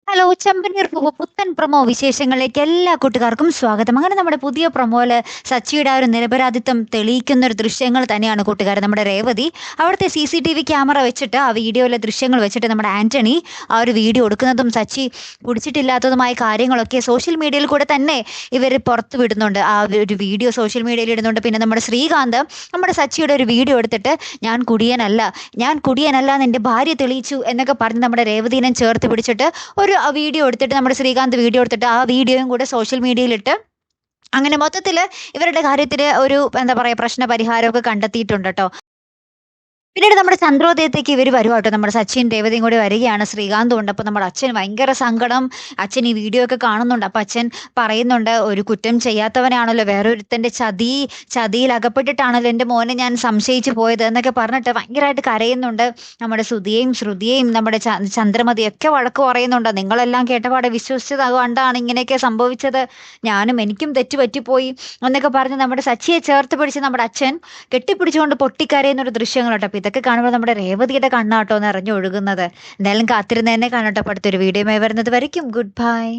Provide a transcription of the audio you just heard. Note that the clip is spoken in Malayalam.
ഹലോ ചെമ്പനീർ പൂവ് പുത്തൻ പ്രൊമോ വിശേഷങ്ങളിലേക്ക് എല്ലാ കൂട്ടുകാർക്കും സ്വാഗതം. അങ്ങനെ നമ്മുടെ പുതിയ പ്രൊമോയില് സച്ചിയുടെ ആ ഒരു നിരപരാധിത്വം തെളിയിക്കുന്ന ഒരു ദൃശ്യങ്ങൾ തന്നെയാണ് കൂട്ടുകാർ. നമ്മുടെ രേവതി അവിടുത്തെ CCTV ക്യാമറ വെച്ചിട്ട് ആ വീഡിയോയിലെ ദൃശ്യങ്ങൾ വെച്ചിട്ട് നമ്മുടെ ആന്റണി ആ ഒരു വീഡിയോ എടുക്കുന്നതും സച്ചി കുടിച്ചിട്ടില്ലാത്തതുമായ കാര്യങ്ങളൊക്കെ സോഷ്യൽ മീഡിയയിൽ കൂടെ തന്നെ ഇവർ പുറത്തു വിടുന്നുണ്ട്. ആ ഒരു വീഡിയോ സോഷ്യൽ മീഡിയയിൽ ഇടുന്നുണ്ട്. പിന്നെ നമ്മുടെ ശ്രീകാന്ത് നമ്മുടെ സച്ചിയുടെ ഒരു വീഡിയോ എടുത്തിട്ട് ഞാൻ കുടിയനല്ല എന്ന് എൻ്റെ ഭാര്യ തെളിയിച്ചു എന്നൊക്കെ പറഞ്ഞ് നമ്മുടെ രേവതീനെ ചേർത്ത് പിടിച്ചിട്ട് ഒരു വീഡിയോ എടുത്തിട്ട് നമ്മുടെ ശ്രീകാന്ത് വീഡിയോ എടുത്തിട്ട് ആ വീഡിയോയും കൂടെ സോഷ്യൽ മീഡിയയിലിട്ട് അങ്ങനെ മൊത്തത്തിൽ ഇവരുടെ കാര്യത്തിൽ ഒരു എന്താ പറയുക പ്രശ്ന പരിഹാരമൊക്കെ കണ്ടെത്തിയിട്ടുണ്ട് കേട്ടോ. പിന്നീട് നമ്മുടെ ചന്ദ്രോദയത്തേക്ക് ഇവർ വരുവാട്ടോ. നമ്മുടെ സച്ചിൻ രേവതിയും കൂടി വരികയാണ്. ശ്രീകാന്തും ഉണ്ട്. അപ്പോൾ നമ്മുടെ അച്ഛൻ ഭയങ്കര സങ്കടം. അച്ഛൻ ഈ വീഡിയോ ഒക്കെ കാണുന്നുണ്ട്. അപ്പോൾ അച്ഛൻ പറയുന്നുണ്ട്, ഒരു കുറ്റം ചെയ്യാത്തവനാണല്ലോ, വേറൊരുത്തൻ്റെ ചതിയിൽ അകപ്പെട്ടിട്ടാണല്ലോ എൻ്റെ മോനെ ഞാൻ സംശയിച്ചു പോയത് എന്നൊക്കെ പറഞ്ഞിട്ട് ഭയങ്കരമായിട്ട് കരയുന്നുണ്ട്. നമ്മുടെ ശ്രുതിയെയും നമ്മുടെ ചന്ദ്രമതിയൊക്കെ വഴക്ക് പറയുന്നുണ്ട്. നിങ്ങളെല്ലാം കേട്ടപാടെ വിശ്വസിച്ചത് കൊണ്ടാണ് ഇങ്ങനെയൊക്കെ സംഭവിച്ചത്, എനിക്കും തെറ്റ് പറ്റിപ്പോയി എന്നൊക്കെ പറഞ്ഞ് നമ്മുടെ സച്ചിയെ ചേർത്ത് പിടിച്ച് നമ്മുടെ അച്ഛൻ കെട്ടിപ്പിടിച്ചുകൊണ്ട് പൊട്ടിക്കരയുന്നൊരു ദൃശ്യങ്ങൾ കേട്ടോ. ഇതൊക്കെ കാണുമ്പോൾ നമ്മുടെ രേവതിയുടെ കണ്ണാട്ടോ നിറഞ്ഞൊഴുകുന്നത്. എന്തായാലും കാത്തിരുന്ന് തന്നെ കാണട്ടോ. അടുത്തൊരു വീഡിയോയുമായി വരുന്നത് വരയ്ക്കും ഗുഡ് ബൈ.